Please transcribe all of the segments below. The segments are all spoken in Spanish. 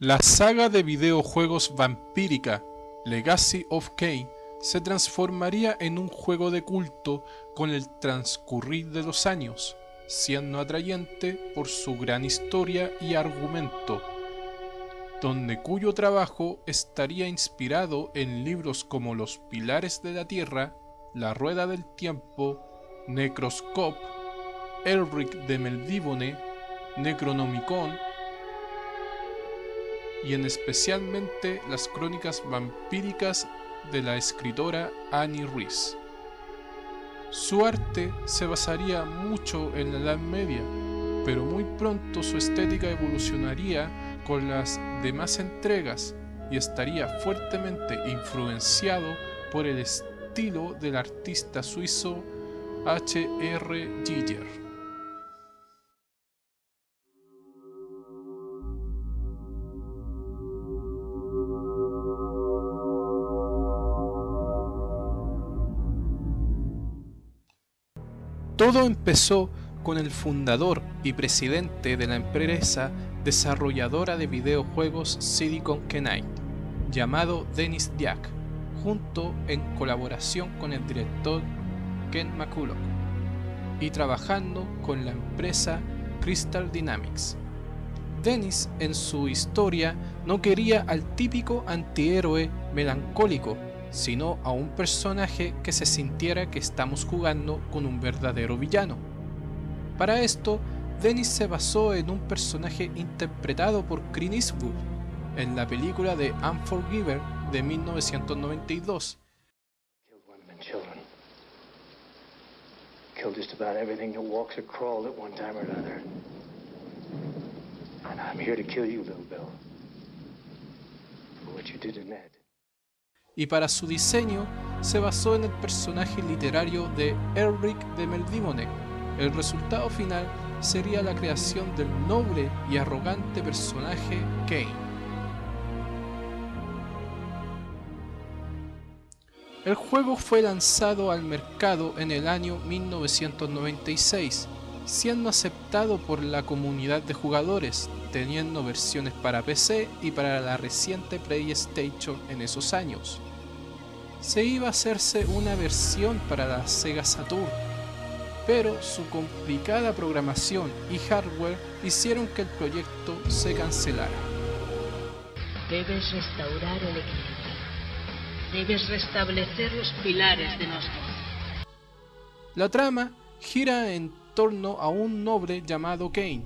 La saga de videojuegos vampírica Legacy of Kain se transformaría en un juego de culto con el transcurrir de los años, siendo atrayente por su gran historia y argumento, cuyo trabajo estaría inspirado en libros como Los Pilares de la Tierra, La Rueda del Tiempo, Necroscope, Elric de Melnibone, Necronomicon y en especialmente las crónicas vampíricas de la escritora Annie Rice. Su arte se basaría mucho en la Edad Media, pero muy pronto su estética evolucionaría con las demás entregas y estaría fuertemente influenciado por el estilo del artista suizo H.R. Giger. Todo empezó con el fundador y presidente de la empresa desarrolladora de videojuegos Silicon Knight, llamado Dennis Diak, junto en colaboración con el director Ken McCulloch, y trabajando con la empresa Crystal Dynamics. Dennis en su historia no quería al típico antihéroe melancólico, sino a un personaje que se sintiera que estamos jugando con un verdadero villano. Para esto, Dennis se basó en un personaje interpretado por Clint Eastwood en la película de Unforgiven de 1992. Killed just about everything that walks or crawls at one time or another. And I'm here to kill you, little Bill. For what you did to Ned. Y para su diseño se basó en el personaje literario de Elric de Melnibone. El resultado final sería la creación del noble y arrogante personaje Kain. El juego fue lanzado al mercado en el año 1996, siendo aceptado por la comunidad de jugadores, teniendo versiones para PC y para la reciente PlayStation en esos años. Se iba a hacerse una versión para la Sega Saturn, pero su complicada programación y hardware hicieron que el proyecto se cancelara. Debes restaurar el equilibrio. Debes restablecer los pilares de Nosgoth. La trama gira en torno a un noble llamado Kain,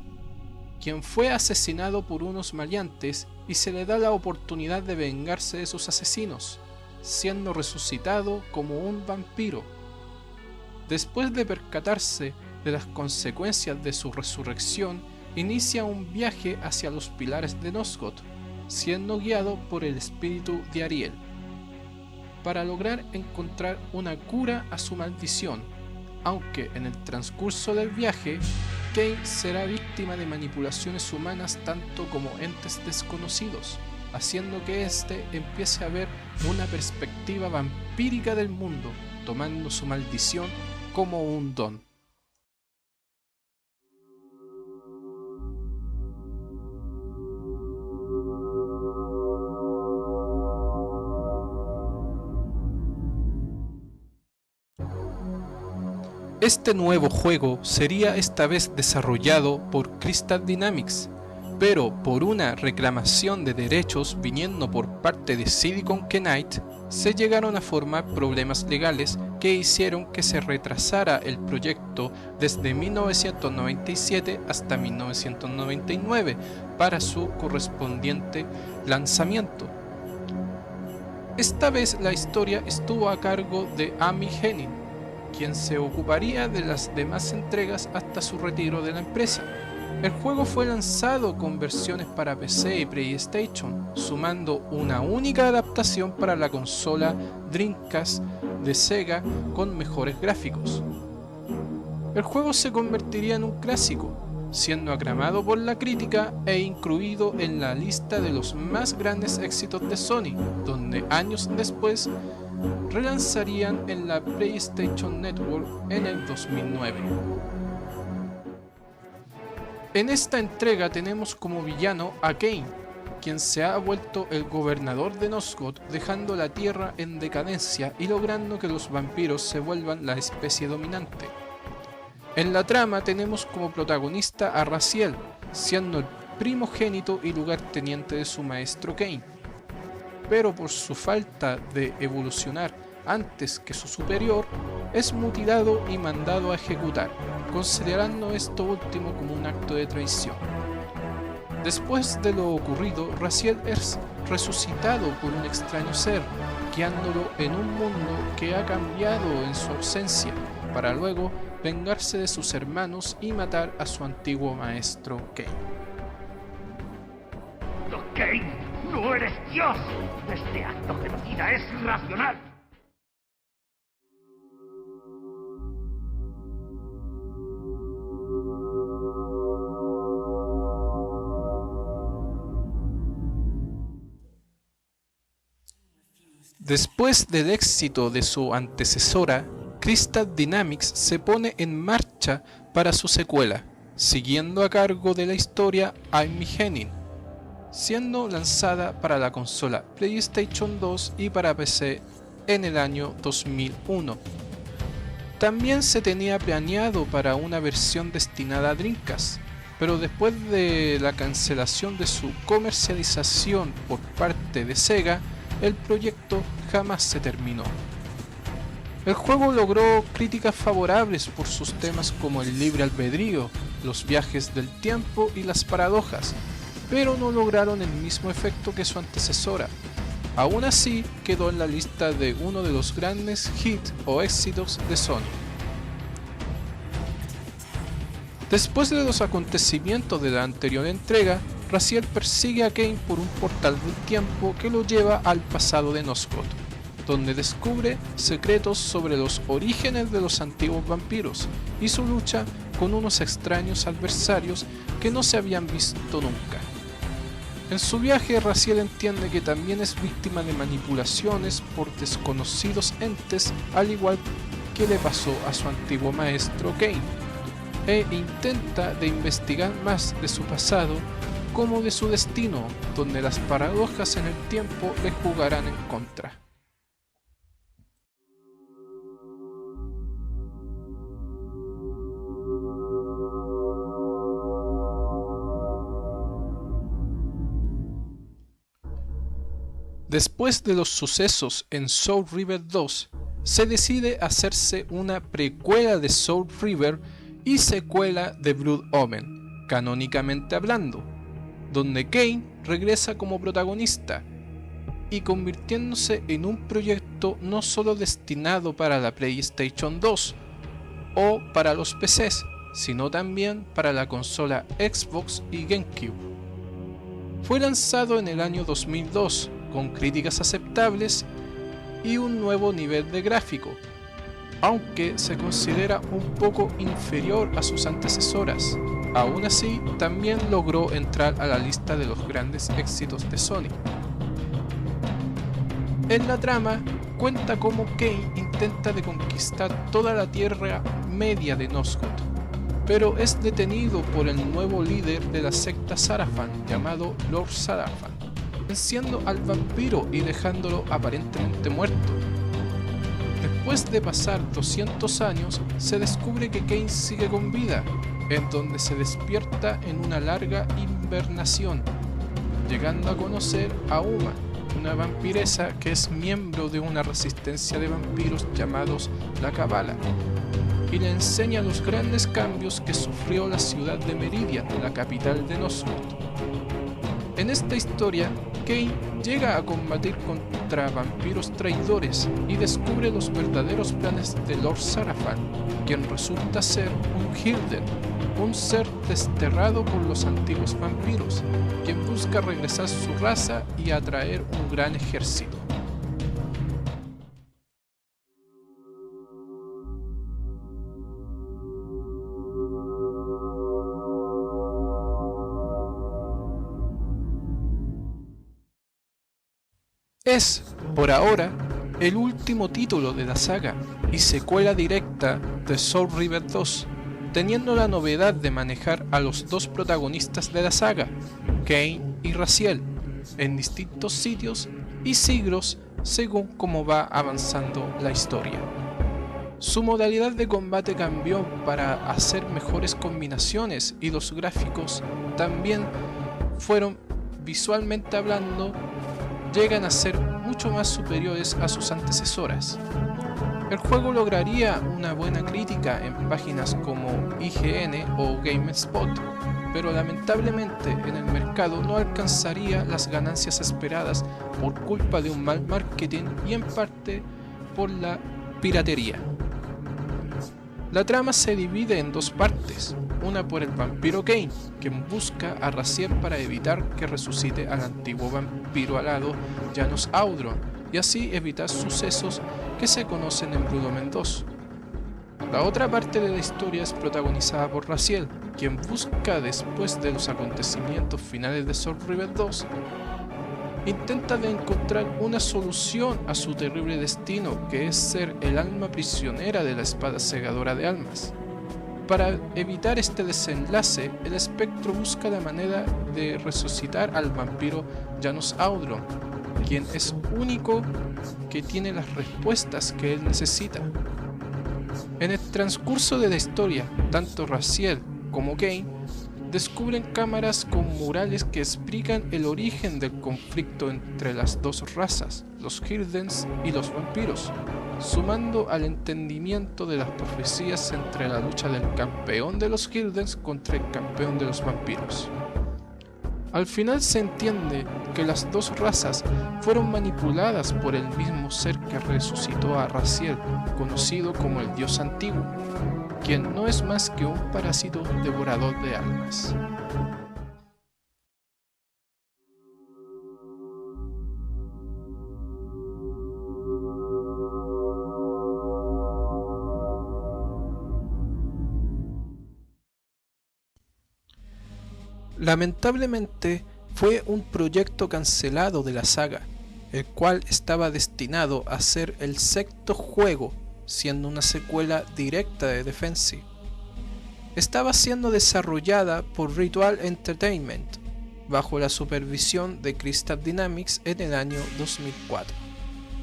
quien fue asesinado por unos maleantes y se le da la oportunidad de vengarse de sus asesinos, siendo resucitado como un vampiro. Después de percatarse de las consecuencias de su resurrección, inicia un viaje hacia los pilares de Nosgoth, siendo guiado por el espíritu de Ariel, para lograr encontrar una cura a su maldición, aunque en el transcurso del viaje, Kain será víctima de manipulaciones humanas tanto como entes desconocidos, haciendo que éste empiece a ver una perspectiva vampírica del mundo, tomando su maldición como un don. Este nuevo juego sería esta vez desarrollado por Crystal Dynamics, pero por una reclamación de derechos viniendo por parte de Silicon Knight, se llegaron a formar problemas legales que hicieron que se retrasara el proyecto desde 1997 hasta 1999 para su correspondiente lanzamiento. Esta vez la historia estuvo a cargo de Amy Hennig, quien se ocuparía de las demás entregas hasta su retiro de la empresa. El juego fue lanzado con versiones para PC y PlayStation, sumando una única adaptación para la consola Dreamcast de Sega con mejores gráficos. El juego se convertiría en un clásico, siendo aclamado por la crítica e incluido en la lista de los más grandes éxitos de Sony, donde años después relanzarían en la PlayStation Network en el 2009. En esta entrega tenemos como villano a Kain, quien se ha vuelto el gobernador de Nosgoth, dejando la tierra en decadencia y logrando que los vampiros se vuelvan la especie dominante. En la trama tenemos como protagonista a Raziel, siendo el primogénito y lugarteniente de su maestro Kain, pero por su falta de evolucionar antes que su superior, es mutilado y mandado a ejecutar, considerando esto último como un acto de traición. Después de lo ocurrido, Raziel es resucitado por un extraño ser, guiándolo en un mundo que ha cambiado en su ausencia, para luego vengarse de sus hermanos y matar a su antiguo maestro Kain. Kain, no eres Dios. Este acto genocida es irracional. Después del éxito de su antecesora, Crystal Dynamics se pone en marcha para su secuela, siguiendo a cargo de la historia Amy Hennig, siendo lanzada para la consola PlayStation 2 y para PC en el año 2001. También se tenía planeado para una versión destinada a Dreamcast, pero después de la cancelación de su comercialización por parte de Sega, el proyecto jamás se terminó. El juego logró críticas favorables por sus temas como el libre albedrío, los viajes del tiempo y las paradojas, pero no lograron el mismo efecto que su antecesora. Aún así, quedó en la lista de uno de los grandes hits o éxitos de Sony. Después de los acontecimientos de la anterior entrega, Raziel persigue a Kain por un portal del tiempo que lo lleva al pasado de Nosgoth, donde descubre secretos sobre los orígenes de los antiguos vampiros y su lucha con unos extraños adversarios que no se habían visto nunca. En su viaje, Raziel entiende que también es víctima de manipulaciones por desconocidos entes, al igual que le pasó a su antiguo maestro Kain, e intenta de investigar más de su pasado como de su destino, donde las paradojas en el tiempo le jugarán en contra. Después de los sucesos en Soul River 2, se decide hacerse una precuela de Soul River y secuela de Blood Omen, canónicamente hablando, donde Kain regresa como protagonista y convirtiéndose en un proyecto no solo destinado para la PlayStation 2 o para los PCs, sino también para la consola Xbox y GameCube. Fue lanzado en el año 2002 con críticas aceptables y un nuevo nivel de gráfico, aunque se considera un poco inferior a sus antecesoras. Aún así, también logró entrar a la lista de los grandes éxitos de Sony. En la trama, cuenta cómo Kain intenta de conquistar toda la Tierra Media de Nosgoth, pero es detenido por el nuevo líder de la secta Sarafan, llamado Lord Sarafan, venciendo al vampiro y dejándolo aparentemente muerto. Después de pasar 200 años, se descubre que Kain sigue con vida, en donde se despierta en una larga invernación, llegando a conocer a Uma, una vampiresa que es miembro de una resistencia de vampiros llamados la Cabala, y le enseña los grandes cambios que sufrió la ciudad de Meridian, la capital de Nosgoth. En esta historia, Kain llega a combatir contra vampiros traidores y descubre los verdaderos planes de Lord Sarafan, quien resulta ser un Hirden, un ser desterrado por los antiguos vampiros, quien busca regresar su raza y atraer un gran ejército. Es, por ahora, el último título de la saga y secuela directa de Soul River 2, teniendo la novedad de manejar a los dos protagonistas de la saga, Kain y Raziel, en distintos sitios y siglos según cómo va avanzando la historia. Su modalidad de combate cambió para hacer mejores combinaciones y los gráficos también fueron, visualmente hablando, llegan a ser mucho más superiores a sus antecesoras. El juego lograría una buena crítica en páginas como IGN o GameSpot, pero lamentablemente en el mercado no alcanzaría las ganancias esperadas por culpa de un mal marketing y en parte por la piratería. La trama se divide en dos partes, una por el vampiro Kane, quien busca a Raziel para evitar que resucite al antiguo vampiro alado Janos Audron y así evitar sucesos que se conocen en Blood Omen 2. La otra parte de la historia es protagonizada por Raziel, quien busca después de los acontecimientos finales de Soul River 2, intenta de encontrar una solución a su terrible destino, que es ser el alma prisionera de la espada segadora de almas. Para evitar este desenlace, el espectro busca la manera de resucitar al vampiro Janos Audron, quien es único que tiene las respuestas que él necesita. En el transcurso de la historia, tanto Raziel como Kane descubren cámaras con murales que explican el origen del conflicto entre las dos razas, los Hildens y los vampiros, sumando al entendimiento de las profecías entre la lucha del campeón de los Hildens contra el campeón de los vampiros. Al final se entiende que las dos razas fueron manipuladas por el mismo ser que resucitó a Raziel, conocido como el Dios Antiguo, quien no es más que un parásito devorador de almas. Lamentablemente, fue un proyecto cancelado de la saga, el cual estaba destinado a ser el sexto juego, siendo una secuela directa de Defensive. Estaba siendo desarrollada por Ritual Entertainment, bajo la supervisión de Crystal Dynamics en el año 2004.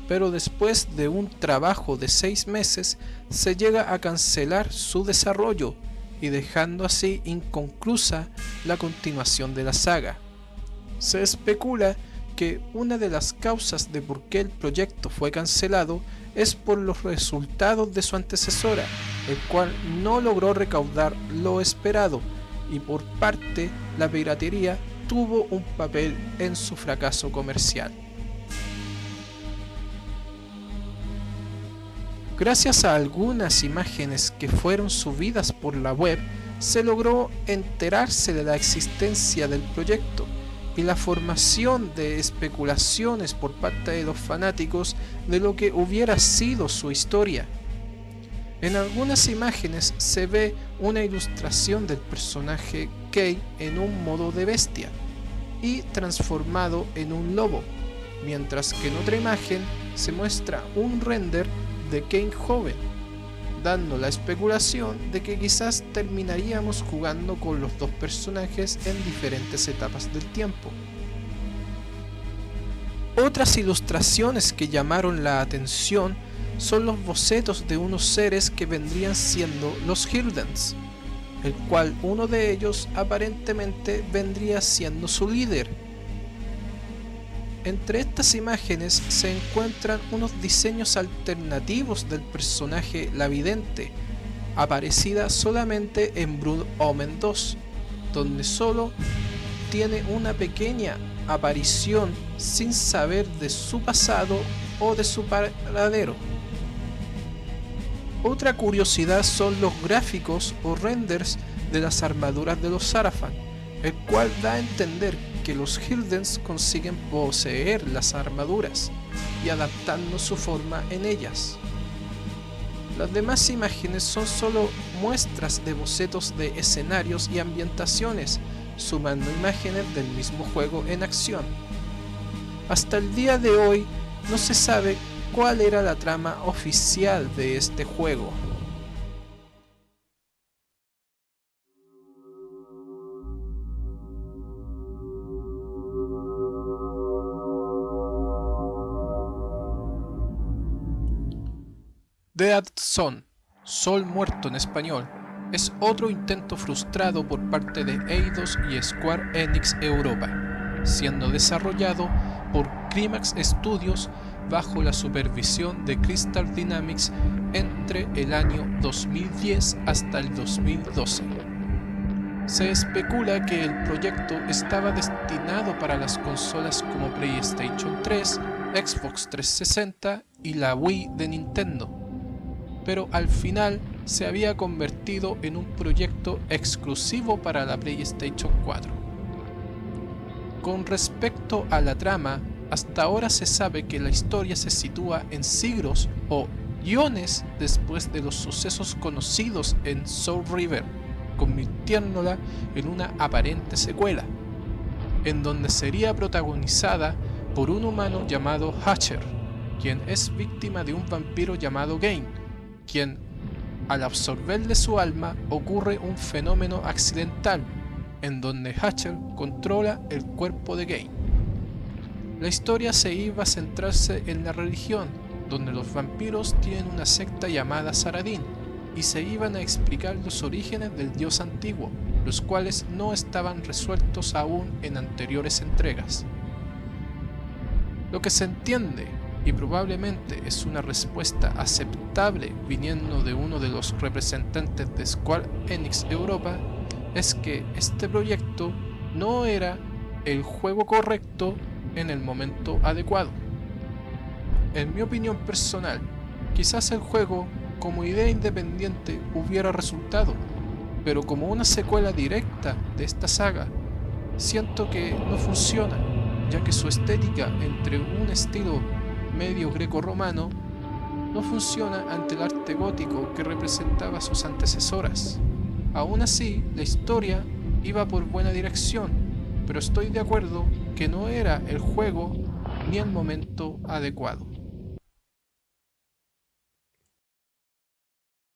Pero después de un trabajo de 6 meses, se llega a cancelar su desarrollo, y dejando así inconclusa la continuación de la saga. Se especula que una de las causas de por qué el proyecto fue cancelado es por los resultados de su antecesora, el cual no logró recaudar lo esperado, y por parte la piratería tuvo un papel en su fracaso comercial. Gracias a algunas imágenes que fueron subidas por la web, se logró enterarse de la existencia del proyecto y la formación de especulaciones por parte de los fanáticos de lo que hubiera sido su historia. En algunas imágenes se ve una ilustración del personaje Kane en un modo de bestia y transformado en un lobo, mientras que en otra imagen se muestra un render de Kane joven, dando la especulación de que quizás terminaríamos jugando con los dos personajes en diferentes etapas del tiempo. Otras ilustraciones que llamaron la atención son los bocetos de unos seres que vendrían siendo los Hildens, el cual uno de ellos aparentemente vendría siendo su líder. Entre estas imágenes se encuentran unos diseños alternativos del personaje La Vidente, aparecida solamente en Blood Omen 2, donde solo tiene una pequeña aparición sin saber de su pasado o de su paradero. Otra curiosidad son los gráficos o renders de las armaduras de los Sarafan, el cual da a entender que los Hildens consiguen poseer las armaduras y adaptando su forma en ellas. Las demás imágenes son solo muestras de bocetos de escenarios y ambientaciones, sumando imágenes del mismo juego en acción. Hasta el día de hoy no se sabe cuál era la trama oficial de este juego. Dead Son, Sol Muerto en español, es otro intento frustrado por parte de Eidos y Square Enix Europa, siendo desarrollado por Climax Studios bajo la supervisión de Crystal Dynamics entre el año 2010 hasta el 2012. Se especula que el proyecto estaba destinado para las consolas como PlayStation 3, Xbox 360 y la Wii de Nintendo, pero al final se había convertido en un proyecto exclusivo para la PlayStation 4. Con respecto a la trama, hasta ahora se sabe que la historia se sitúa en siglos o iones después de los sucesos conocidos en Soul River, convirtiéndola en una aparente secuela, en donde sería protagonizada por un humano llamado Hatcher, quien es víctima de un vampiro llamado Gain, quien, al absorberle su alma, ocurre un fenómeno accidental, en donde Hatcher controla el cuerpo de Gain. La historia se iba a centrarse en la religión, donde los vampiros tienen una secta llamada Saradin, y se iban a explicar los orígenes del dios antiguo, los cuales no estaban resueltos aún en anteriores entregas. Lo que se entiende, y probablemente es una respuesta aceptable viniendo de uno de los representantes de Square Enix Europa, es que este proyecto no era el juego correcto en el momento adecuado. En mi opinión personal, quizás el juego como idea independiente hubiera resultado, pero como una secuela directa de esta saga, siento que no funciona, ya que su estética entre un estilo medio greco-romano no funciona ante el arte gótico que representaba a sus antecesoras. Aún así, la historia iba por buena dirección, pero estoy de acuerdo que no era el juego ni el momento adecuado.